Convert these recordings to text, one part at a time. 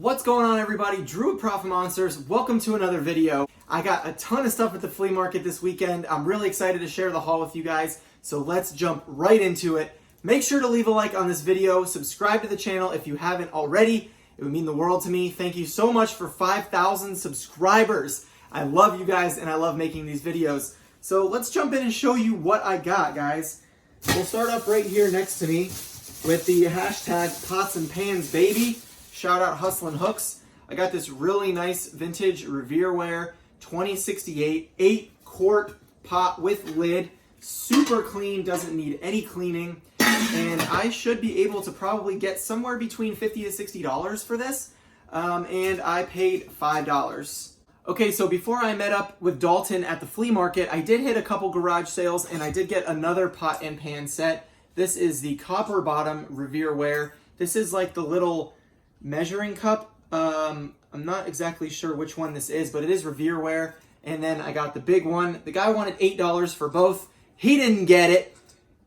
What's going on, everybody? Drew at Profit Monsters. Welcome to another video. I got a ton of stuff at the flea market this weekend. I'm really excited to share the haul with you guys, so let's jump right into it. Make sure to leave a like on this video, subscribe to the channel if you haven't already. It would mean the world to me. Thank you so much for 5,000 subscribers. I love you guys and I love making these videos. So let's jump in and show you what I got, guys. We'll start up right here next to me with the hashtag pots and pans baby. Shout out Hustlin' Hooks. I got this really nice vintage Revereware 2068 8-quart pot with lid. Super clean, doesn't need any cleaning. And I should be able to probably get somewhere between $50 to $60 for this. And I paid $5. Okay, so before I met up with Dalton at the flea market, I did hit a couple garage sales and I did get another pot and pan set. This is the copper bottom Revereware. This is like the little measuring cup. I'm not exactly sure which one this is, but it is Revereware. And then I got the big one. The guy wanted $8 for both. He didn't get it.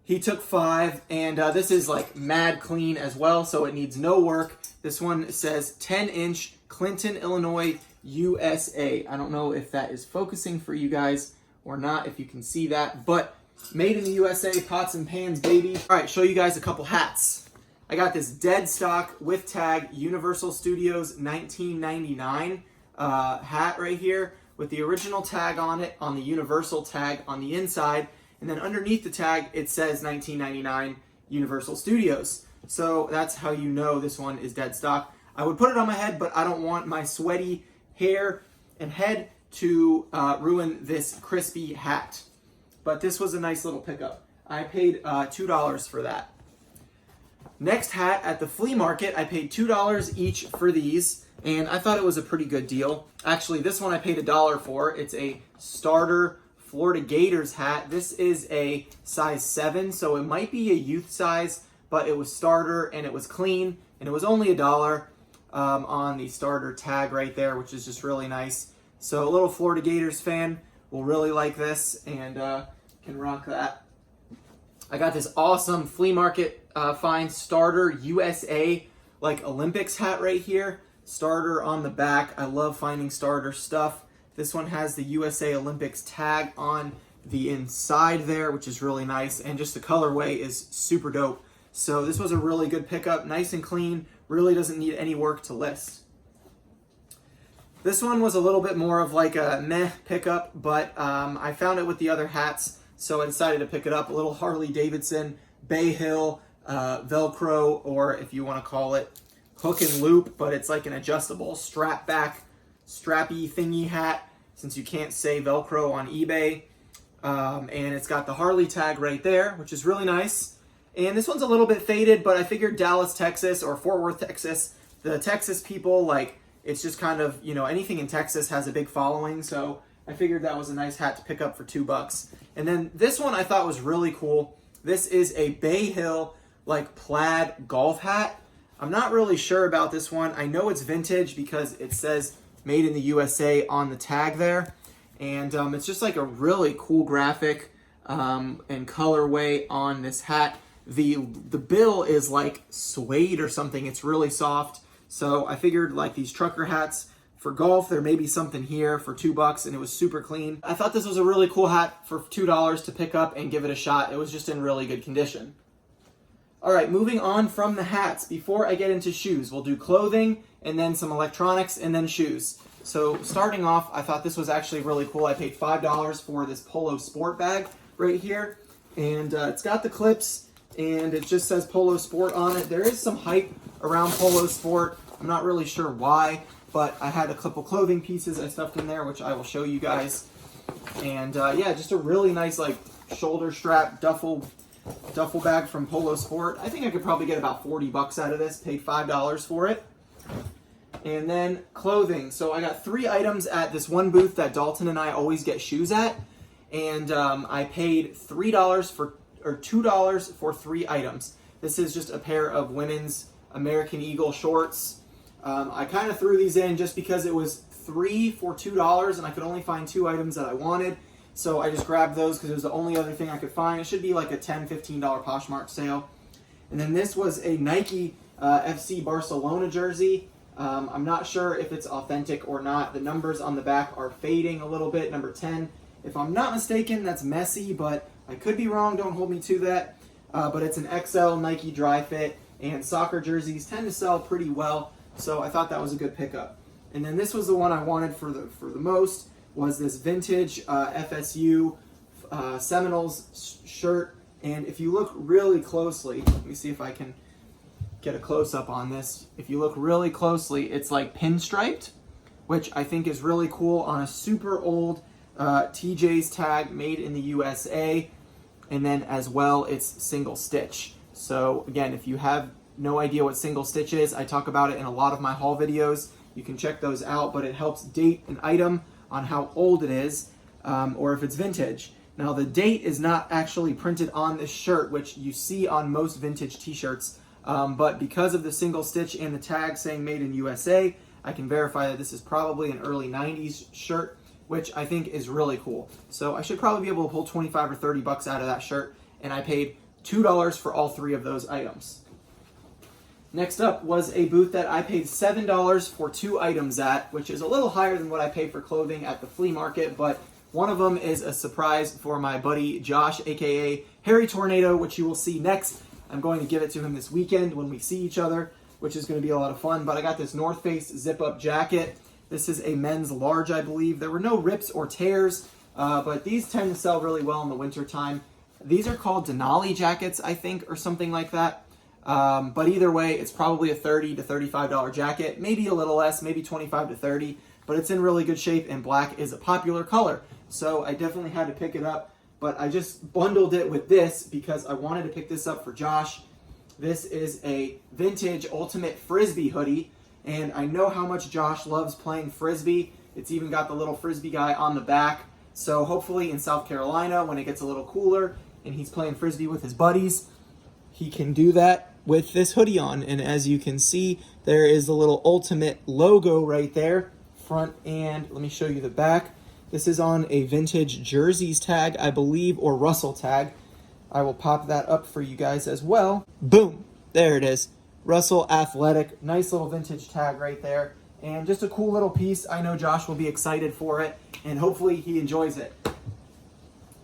He took $5, and this is like mad clean as well, so it needs no work. This one says 10-inch Clinton, Illinois, USA. I don't know if that is focusing for you guys or not, if you can see that, but made in the USA, pots and pans, baby. All right, show you guys a couple hats. I got this dead stock with tag Universal Studios 1999 hat right here with the original tag on it, on the Universal tag on the inside. And then underneath the tag, it says 1999 Universal Studios. So that's how you know this one is dead stock. I would put it on my head, but I don't want my sweaty hair and head to ruin this crispy hat. But this was a nice little pickup. I paid $2 for that. Next hat at the flea market, I paid $2 each for these, and I thought it was a pretty good deal. Actually, this one I paid $1 for. It's a starter Florida Gators hat. This is a size 7, so it might be a youth size, but it was starter and it was clean, and it was only $1 on the starter tag right there, which is just really nice. So a little Florida Gators fan will really like this and can rock that. I got this awesome flea market find starter USA like Olympics hat right here. Starter on the back. I love finding starter stuff. This one has the USA Olympics tag on the inside there, which is really nice, and just the colorway is super dope. So this was a really good pickup, nice and clean, really doesn't need any work to list. This one was a little bit more of like a meh pickup, but I found it with the other hats, so I decided to pick it up. A little Harley Davidson Bay Hill Velcro, or if you want to call it hook and loop, but it's like an adjustable strap back strappy thingy hat, since you can't say Velcro on eBay. And it's got the Harley tag right there, which is really nice. And this one's a little bit faded, but I figured Dallas, Texas, or Fort Worth, Texas, the Texas people, like, it's just kind of, you know, anything in Texas has a big following, so I figured that was a nice hat to pick up for $2. And then this one I thought was really cool. This is a Bay Hill, like, plaid golf hat. I'm not really sure about this one. I know it's vintage because it says made in the USA on the tag there. And it's just like a really cool graphic and colorway on this hat. The bill is like suede or something. It's really soft. So I figured like these trucker hats for golf, there may be something here for $2, and it was super clean. I thought this was a really cool hat for $2 to pick up and give it a shot. It was just in really good condition. All right, moving on from the hats. Before I get into shoes, we'll do clothing and then some electronics and then shoes. So starting off, I thought this was actually really cool. I paid $5 for this Polo Sport bag right here. And it's got the clips and it just says Polo Sport on it. There is some hype around Polo Sport. I'm not really sure why, but I had a couple clothing pieces I stuffed in there, which I will show you guys. And yeah, just a really nice like shoulder strap duffel bag from Polo Sport. I think I could probably get about $40 out of this. Paid $5 for it. And then clothing. So I got 3 items at this one booth that Dalton and I always get shoes at. And I paid $2 for 3 items. This is just a pair of women's American Eagle shorts. I kind of threw these in just because it was 3 for $2 and I could only find 2 items that I wanted. So I just grabbed those because it was the only other thing I could find. It should be like a $10, $15 Poshmark sale. And then this was a Nike FC Barcelona jersey. I'm not sure if it's authentic or not. The numbers on the back are fading a little bit. Number 10, if I'm not mistaken, that's messy, but I could be wrong. Don't hold me to that. But it's an XL Nike dry fit, and soccer jerseys tend to sell pretty well, so I thought that was a good pickup. And then this was the one I wanted for the most, was this vintage FSU Seminoles shirt. And if you look really closely, let me see if I can get a close-up on this. If you look really closely, it's like pinstriped, which I think is really cool on a super old TJ's tag made in the USA. And then as well, it's single stitch. So again, if you have no idea what single stitch is, I talk about it in a lot of my haul videos. You can check those out, but it helps date an item on how old it is, or if it's vintage. Now the date is not actually printed on this shirt, which you see on most vintage t-shirts, but because of the single stitch and the tag saying made in USA, I can verify that this is probably an early 90s shirt, which I think is really cool. So I should probably be able to pull 25 or 30 bucks out of that shirt, and I paid $2 for all three of those items. Next up was a booth that I paid $7 for 2 items at, which is a little higher than what I paid for clothing at the flea market, but one of them is a surprise for my buddy Josh, aka Harry Tornado, which you will see next. I'm going to give it to him this weekend when we see each other, which is going to be a lot of fun. But I got this North Face zip-up jacket. This is a men's large, I believe. There were no rips or tears, but these tend to sell really well in the winter time. These are called Denali jackets, I think, or something like that. But either way, it's probably a $30 to $35 jacket, maybe a little less, maybe $25 to $30, but it's in really good shape, and black is a popular color. So I definitely had to pick it up, but I just bundled it with this because I wanted to pick this up for Josh. This is a vintage Ultimate Frisbee hoodie, and I know how much Josh loves playing Frisbee. It's even got the little Frisbee guy on the back. So hopefully in South Carolina, when it gets a little cooler and he's playing Frisbee with his buddies, he can do that with this hoodie on. And as you can see, there is the little Ultimate logo right there, front and let me show you the back. This is on a vintage jerseys tag, I believe, or Russell tag. I will pop that up for you guys as well. Boom, there it is. Russell Athletic, nice little vintage tag right there. And just a cool little piece. I know Josh will be excited for it, and hopefully he enjoys it.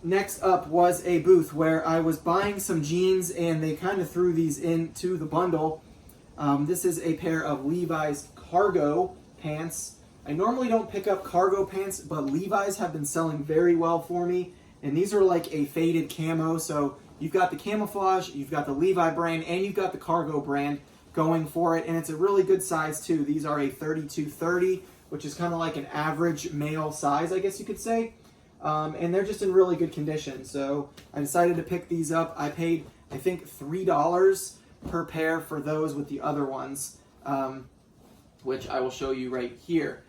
Next up was a booth where I was buying some jeans, and they kind of threw these into the bundle. This is a pair of Levi's cargo pants. I normally don't pick up cargo pants, but Levi's have been selling very well for me. And these are like a faded camo, so you've got the camouflage, you've got the Levi brand, and you've got the cargo brand going for it. And it's a really good size too. These are a 32-30, which is kind of like an average male size, I guess you could say. And they're just in really good condition. So I decided to pick these up. I paid, I think, $3 per pair for those with the other ones, which I will show you right here.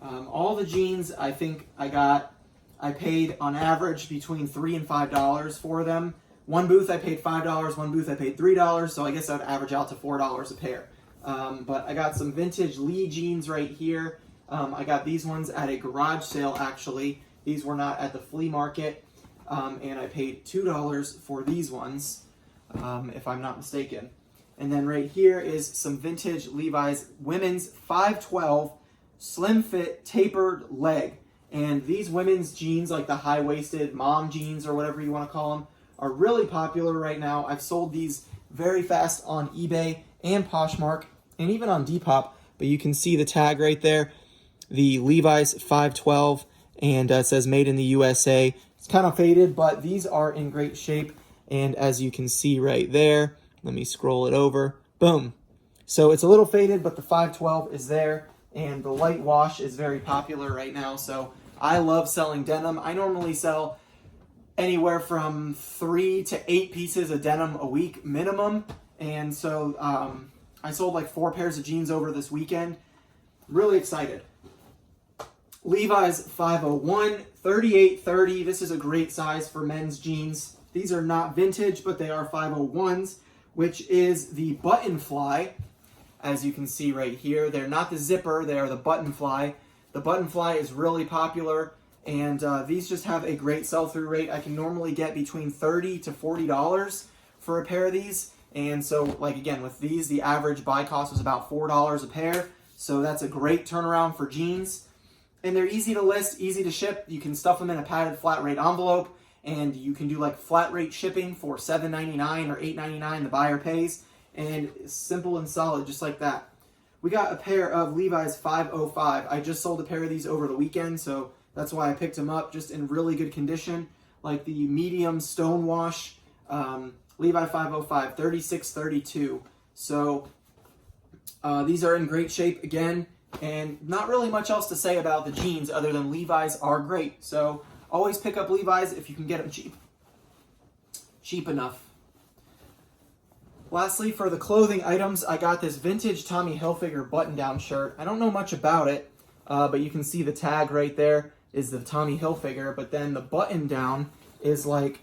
All the jeans, I think I paid on average between $3 and $5 for them. One booth I paid $5, one booth I paid $3, so I guess that would average out to $4 a pair. But I got some vintage Lee jeans right here. I got these ones at a garage sale, actually. These were not at the flea market, and I paid $2 for these ones, if I'm not mistaken. And then right here is some vintage Levi's women's 512 slim fit tapered leg. And these women's jeans, like the high-waisted mom jeans or whatever you want to call them, are really popular right now. I've sold these very fast on eBay and Poshmark and even on Depop, but you can see the tag right there, the Levi's 512, and it says made in the USA. It's kind of faded, but these are in great shape. And as you can see right there, let me scroll it over, boom. So it's a little faded, but the 512 is there, and the light wash is very popular right now. So I love selling denim. I normally sell anywhere from 3 to 8 pieces of denim a week minimum. And so I sold like 4 pairs of jeans over this weekend. Really excited. Levi's 501, 38-30. This is a great size for men's jeans. These are not vintage, but they are 501s, which is the button fly. As you can see right here, they're not the zipper, they are the button fly. The button fly is really popular, and these just have a great sell-through rate. I can normally get between $30 to $40 for a pair of these. And so, like again, with these, the average buy cost was about $4 a pair. So that's a great turnaround for jeans. And they're easy to list, easy to ship. You can stuff them in a padded flat rate envelope, and you can do like flat rate shipping for $7.99 or $8.99. The buyer pays, and it's simple and solid, just like that. We got a pair of Levi's 505. I just sold a pair of these over the weekend, so that's why I picked them up, just in really good condition, like the medium stonewash Levi 505, 3632. So these are in great shape again, and not really much else to say about the jeans other than Levi's are great. So always pick up Levi's if you can get them cheap enough. Lastly, for the clothing items, I got this vintage Tommy Hilfiger button-down shirt. I don't know much about it, but you can see the tag right there is the Tommy Hilfiger, but then the button-down is like,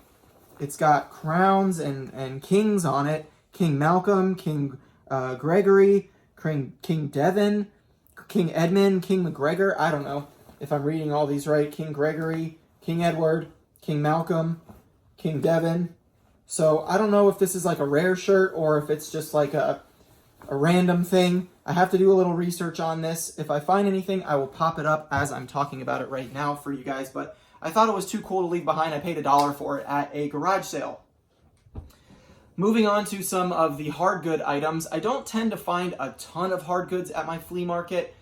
it's got crowns and kings on it. King Malcolm, King Gregory, King Devon, King Edmund, King McGregor. I don't know if I'm reading all these right. King Gregory, King Edward, King Malcolm, King Devon. So I don't know if this is like a rare shirt or if it's just like a random thing. I have to do a little research on this. If I find anything, I will pop it up as I'm talking about it right now for you guys. But I thought it was too cool to leave behind. I paid $1 for it at a garage sale. Moving on to some of the hard good items. I don't tend to find a ton of hard goods at my flea market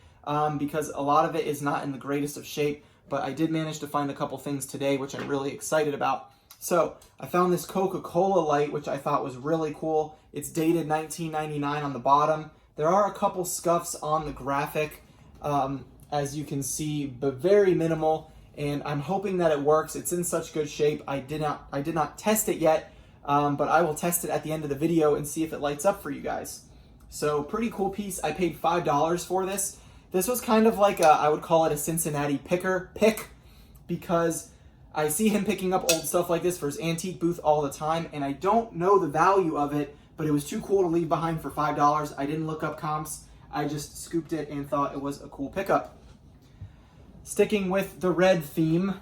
because a lot of it is not in the greatest of shape. But I did manage to find a couple things today, which I'm really excited about. So I found this Coca-Cola light, which I thought was really cool. It's dated 1999 on the bottom. There are a couple scuffs on the graphic, as you can see, but very minimal. And I'm hoping that it works. It's in such good shape. I did not test it yet, but I will test it at the end of the video and see if it lights up for you guys. So pretty cool piece. I paid $5 for this. This was kind of like I would call it a Cincinnati pick, because I see him picking up old stuff like this for his antique booth all the time, and I don't know the value of it, but it was too cool to leave behind for $5. I didn't look up comps. I just scooped it and thought it was a cool pickup. Sticking with the red theme,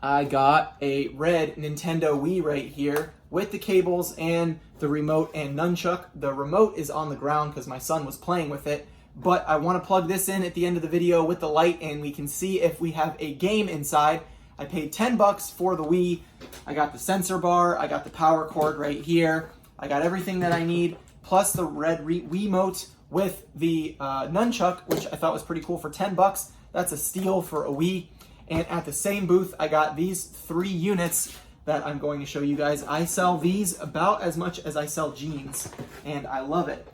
I got a red Nintendo Wii right here with the cables and the remote and nunchuck. The remote is on the ground because my son was playing with it, but I want to plug this in at the end of the video with the light, and we can see if we have a game inside. I paid $10 for the Wii. I got the sensor bar, I got the power cord right here. I got everything that I need, plus the red Wiimote with the nunchuck, which I thought was pretty cool for $10. That's a steal for a Wii. And at the same booth, I got these 3 units that I'm going to show you guys. I sell these about as much as I sell jeans, and I love it.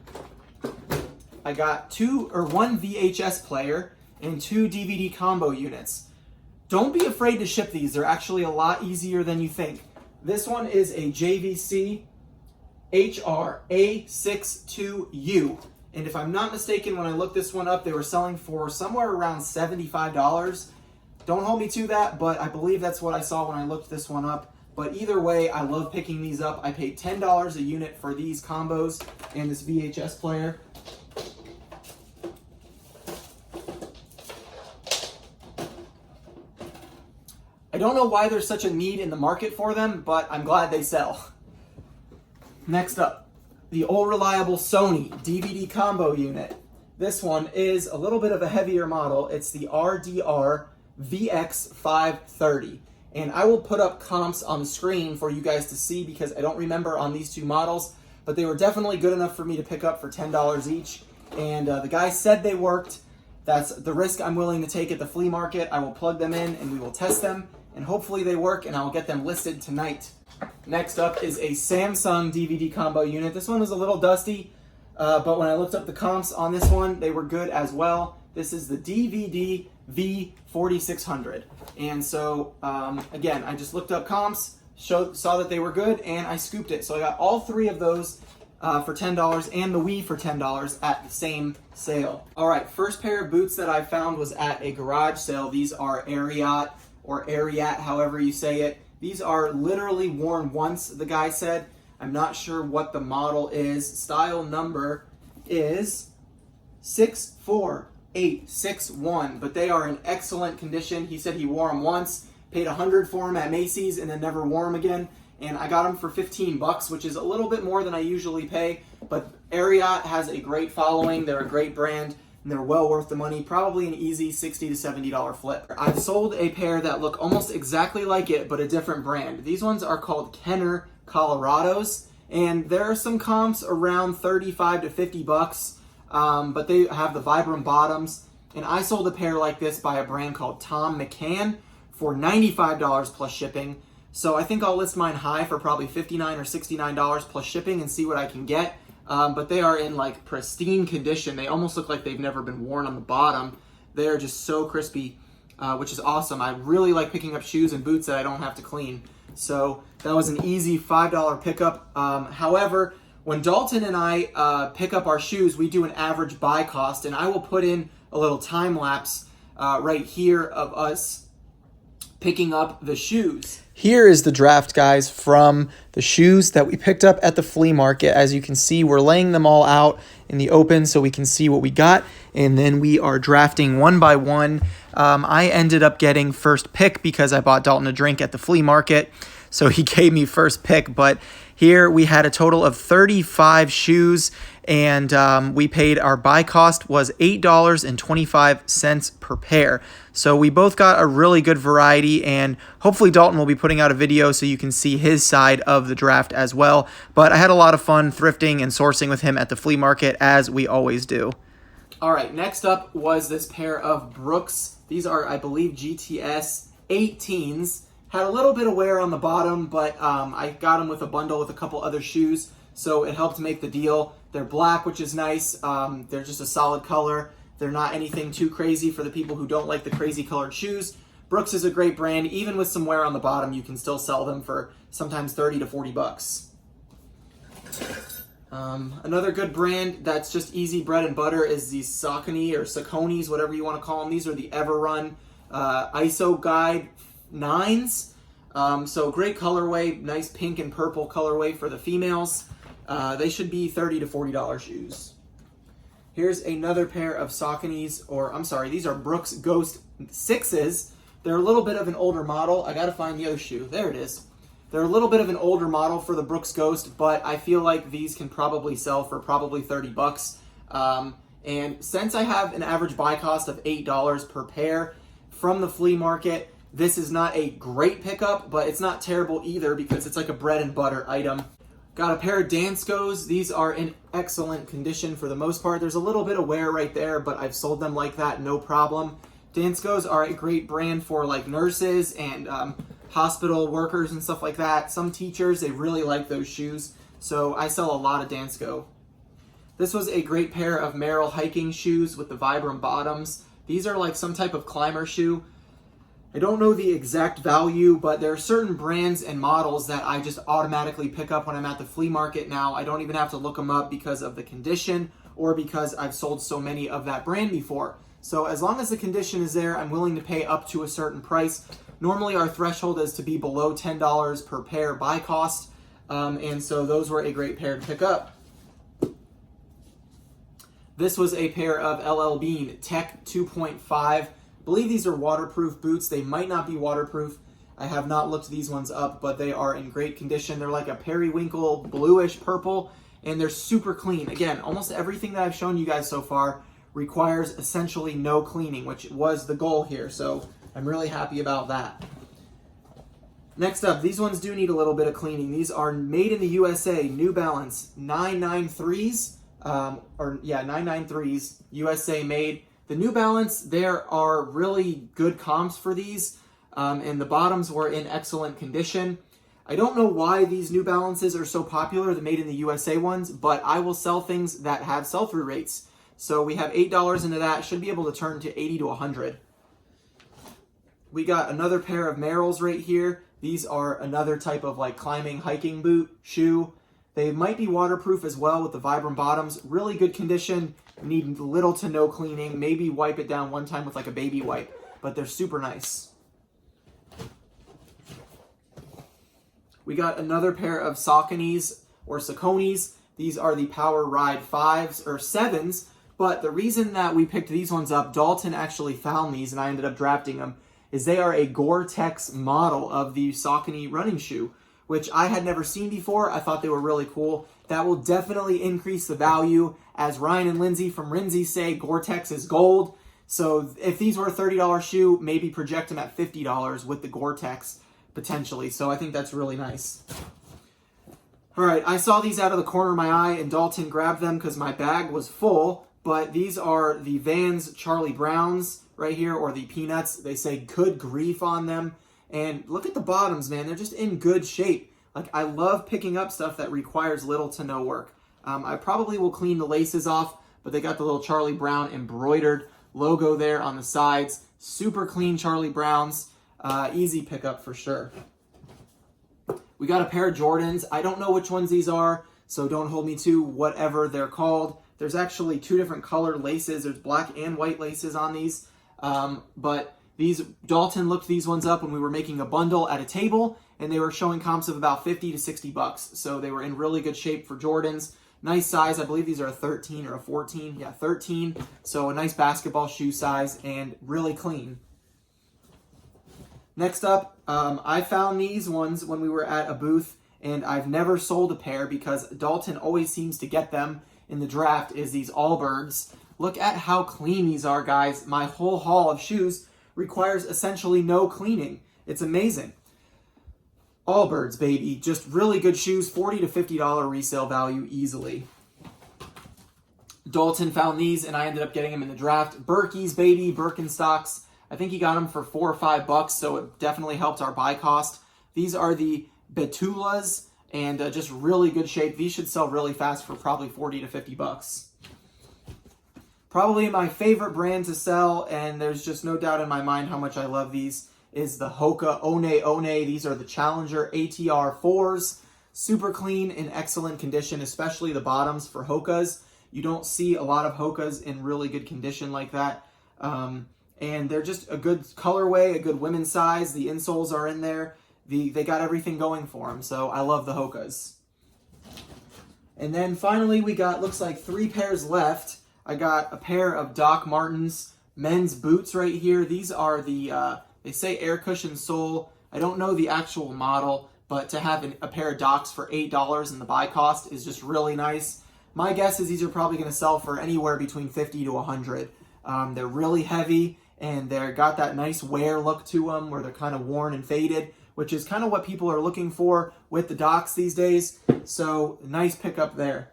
I got one VHS player and 2 DVD combo units. Don't be afraid to ship these. They're actually a lot easier than you think. This one is a JVC HR A62U. And if I'm not mistaken, when I looked this one up, they were selling for somewhere around $75. Don't hold me to that, but I believe that's what I saw when I looked this one up. But either way, I love picking these up. I paid $10 a unit for these combos and this VHS player. I don't know why there's such a need in the market for them, but I'm glad they sell. Next up, the old reliable Sony DVD combo unit. This one is a little bit of a heavier model. It's the RDR VX530. And I will put up comps on the screen for you guys to see because I don't remember on these 2 models, but they were definitely good enough for me to pick up for $10 each. And the guy said they worked. That's the risk I'm willing to take at the flea market. I will plug them in and we will test them. And hopefully they work, and I'll get them listed tonight. Next up is a Samsung DVD combo unit. This one was a little dusty, but when I looked up the comps on this one, they were good as well. This is the DVD V4600. And so, again, I just looked up comps, saw that they were good, and I scooped it. So I got all 3 of those for $10 and the Wii for $10 at the same sale. All right, first pair of boots that I found was at a garage sale. These are Ariat, or Ariat, however you say it. These are literally worn once, the guy said. I'm not sure what the model is. Style number is 64861, but they are in excellent condition. He said he wore them once, paid $100 for them at Macy's, and then never wore them again. and I got them for 15 bucks, which is a little bit more than I usually pay, but Ariat has a great following. They're a great brand, and they're well worth the money. Probably an easy $60 to $70 flip. I've sold a pair that look almost exactly like it, but a different brand. These ones are called Kenner Colorados, and there are some comps around 35 to 50 bucks, but they have the Vibram bottoms. And I sold a pair like this by a brand called Tom McCann for $95 plus shipping. So I think I'll list mine high for probably $59 or $69 plus shipping and see what I can get. But they are in like pristine condition. They almost look like they've never been worn on the bottom. They are just so crispy, which is awesome. I really like picking up shoes and boots that I don't have to clean. So that was an easy $5 pickup. However, when Dalton and I pick up our shoes, we do an average buy cost, and I will put in a little time lapse right here of us picking up the shoes. Here is the draft, guys, from the shoes that we picked up at the flea market. As you can see, we're laying them all out in the open so we can see what we got, and then we are drafting one by one. I ended up getting first pick because I bought Dalton a drink at the flea market, so he gave me first pick. But here we had a total of 35 shoes, and we paid, our buy cost was $8.25 per pair. So we both got a really good variety, and hopefully Dalton will be putting out a video so you can see his side of the draft as well. But I had a lot of fun thrifting and sourcing with him at the flea market, as we always do. All right, next up was this pair of Brooks. These are, I believe, GTS 18s. Had a little bit of wear on the bottom, but I got them with a bundle with a couple other shoes, so it helped make the deal. They're black, which is nice. They're just a solid color. They're not anything too crazy for the people who don't like the crazy colored shoes. Brooks is a great brand. Even with some wear on the bottom, you can still sell them for sometimes 30 to 40 bucks. Another good brand that's just easy bread and butter is these Saucony or Sauconys, whatever you want to call them. These are the Everrun ISO Guide 9s. So great colorway, nice pink and purple colorway for the females. They should be $30 to $40 shoes. Here's another pair of Sauconys, or I'm sorry, these are Brooks Ghost 6s. They're a little bit of an older model. I gotta find the other shoe. There it is. They're a little bit of an older model for the Brooks Ghost, but I feel like these can probably sell for probably 30 bucks. And since I have an average buy cost of $8 per pair from the flea market, this is not a great pickup, but it's not terrible either because it's like a bread and butter item. Got a pair of Danskos. These are in excellent condition for the most part. There's a little bit of wear right there, but I've sold them like that, no problem. Danskos are a great brand for like nurses and hospital workers and stuff like that. Some teachers, they really like those shoes, so I sell a lot of Dansko. This was a great pair of Merrell hiking shoes with the Vibram bottoms. These are like some type of climber shoe. I don't know the exact value, but there are certain brands and models that I just automatically pick up when I'm at the flea market now. I don't even have to look them up because of the condition or because I've sold so many of that brand before. So as long as the condition is there, I'm willing to pay up to a certain price. Normally our threshold is to be below $10 per pair buy cost, and so those were a great pair to pick up. This was a pair of LL Bean Tech 2.5. I believe these are waterproof boots. They might not be waterproof. I have not looked these ones up, but they are in great condition. They're like a periwinkle bluish purple, and they're super clean. Again, almost everything that I've shown you guys so far requires essentially no cleaning, which was the goal here, so I'm really happy about that. Next up, these ones do need a little bit of cleaning. These are made in the USA, New Balance 993s, 993s, USA made. The New Balance, there are really good comps for these, and the bottoms were in excellent condition. I don't know why these New Balances are so popular, the made in the USA ones, but I will sell things that have sell-through rates. So we have $8 into that, should be able to turn to 80 to 100. We got another pair of Merrells right here. These are another type of like climbing hiking boot shoe. They might be waterproof as well with the Vibram bottoms. Really good condition. Need little to no cleaning. Maybe wipe it down one time with like a baby wipe, but they're super nice. We got another pair of Sauconys or Sauconys. These are the Power Ride 5s or 7s, but the reason that we picked these ones up, Dalton actually found these and I ended up drafting them, is they are a Gore-Tex model of the Saucony running shoe, which I had never seen before. I thought they were really cool. That will definitely increase the value. As Ryan and Lindsay from Rinzy say, Gore-Tex is gold. So if these were a $30 shoe, maybe project them at $50 with the Gore-Tex potentially. So I think that's really nice. All right, I saw these out of the corner of my eye and Dalton grabbed them because my bag was full. But these are the Vans Charlie Browns right here, or the Peanuts. They say good grief on them. And look at the bottoms, man. They're just in good shape. Like, I love picking up stuff that requires little to no work. I probably will clean the laces off, but they got the little Charlie Brown embroidered logo there on the sides. Super clean Charlie Browns. Easy pickup for sure. We got a pair of Jordans. I don't know which ones these are, so don't hold me to whatever they're called. There's actually two different colored laces. There's black and white laces on these. But these, Dalton looked these ones up when we were making a bundle at a table, and they were showing comps of about 50 to 60 bucks. So they were in really good shape for Jordans. Nice size. I believe these are a 13 or a 14. Yeah, 13. So a nice basketball shoe size and really clean. Next up, I found these ones when we were at a booth, and I've never sold a pair because Dalton always seems to get them in the draft, is these Allbirds. Look at how clean these are, guys. My whole haul of shoes requires essentially no cleaning. It's amazing. Allbirds, baby. Just really good shoes. $40 to $50 resale value easily. Dalton found these, and I ended up getting them in the draft. Berkeys, baby. Birkenstocks. I think he got them for $4 or $5, so it definitely helped our buy cost. These are the Betulas, and just really good shape. These should sell really fast for probably $40 to $50. Probably my favorite brand to sell, and there's just no doubt in my mind how much I love these, is the Hoka One One. These are the Challenger ATR 4s. Super clean, in excellent condition, especially the bottoms for Hokas. You don't see a lot of Hokas in really good condition like that. And they're just a good colorway, a good women's size. The insoles are in there. They got everything going for them, so I love the Hokas. And then finally we got, looks like 3 pairs left. I got a pair of Doc Martens men's boots right here. These are the, they say air cushion sole. I don't know the actual model, but to have a pair of Docs for $8 and the buy cost is just really nice. My guess is these are probably going to sell for anywhere between $50 to $100. They're really heavy, and they're got that nice wear look to them where they're kind of worn and faded, which is kind of what people are looking for with the Docs these days. So nice pickup there.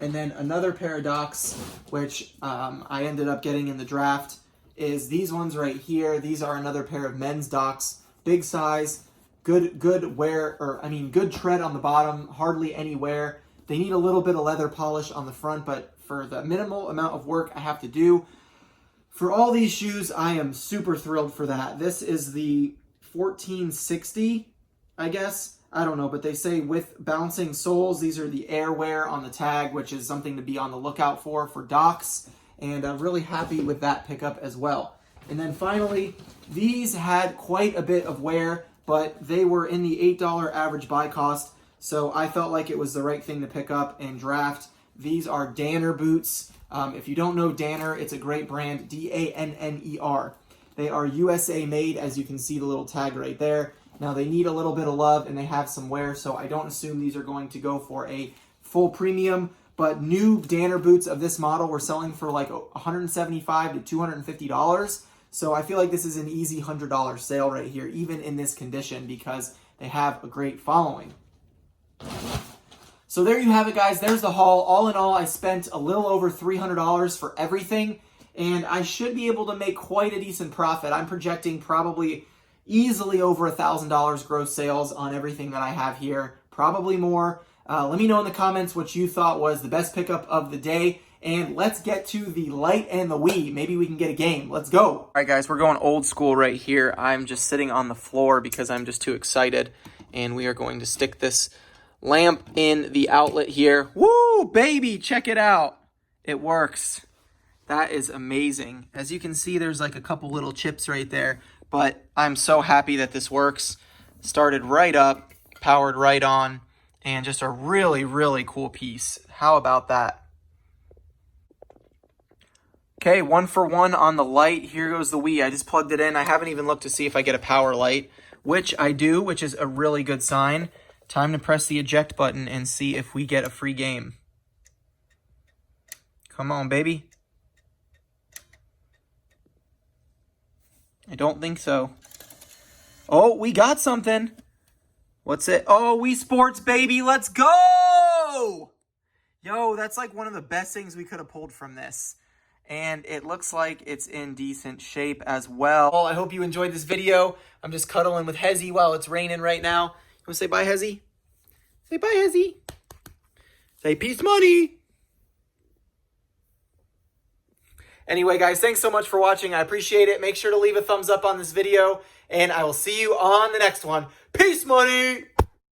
And then another pair of Docs, which I ended up getting in the draft, is these ones right here. These are another pair of men's Docs, big size, good wear, or I mean good tread on the bottom, hardly any wear. They need a little bit of leather polish on the front, but for the minimal amount of work I have to do, for all these shoes, I am super thrilled for that. This is the 1460, I guess. I don't know, but they say with bouncing soles. These are the airwear on the tag, which is something to be on the lookout for Docs. And I'm really happy with that pickup as well. And then finally, these had quite a bit of wear, but they were in the $8 average buy cost. So I felt like it was the right thing to pick up and draft. These are Danner boots. If you don't know Danner, it's a great brand, D-A-N-N-E-R. They are USA made, as you can see the little tag right there. Now they need a little bit of love and they have some wear, so I don't assume these are going to go for a full premium, but new Danner boots of this model were selling for like $175 to $250. So I feel like this is an easy $100 sale right here, even in this condition, because they have a great following. So there you have it, guys. There's the haul. All in all, I spent a little over $300 for everything, and I should be able to make quite a decent profit. I'm projecting probably easily over $1,000 gross sales on everything that I have here, probably more. Let me know in the comments what you thought was the best pickup of the day, and let's get to the light and the Wii. Maybe we can get a game. Let's go. All right, guys, we're going old school right here. I'm just sitting on the floor because I'm just too excited, and we are going to stick this lamp in the outlet here. Woo, baby, check it out. It works. That is amazing. As you can see, there's like a couple little chips right there, but I'm so happy that this works. Started right up, powered right on, and just a really, really cool piece. How about that? Okay, 1 for 1 on the light. Here goes the Wii. I just plugged it in. I haven't even looked to see if I get a power light, which I do, which is a really good sign. Time to press the eject button and see if we get a free game. Come on, baby. I don't think so. Oh, we got something. What's it? Oh, Wii Sports, baby. Let's go! Yo, that's like one of the best things we could have pulled from this. And it looks like it's in decent shape as well. Well, I hope you enjoyed this video. I'm just cuddling with Hezzy while it's raining right now. You want to say bye, Hezzy? Say bye, Hezzy. Say peace money. Anyway, guys, thanks so much for watching. I appreciate it. Make sure to leave a thumbs up on this video, and I will see you on the next one. Peace money.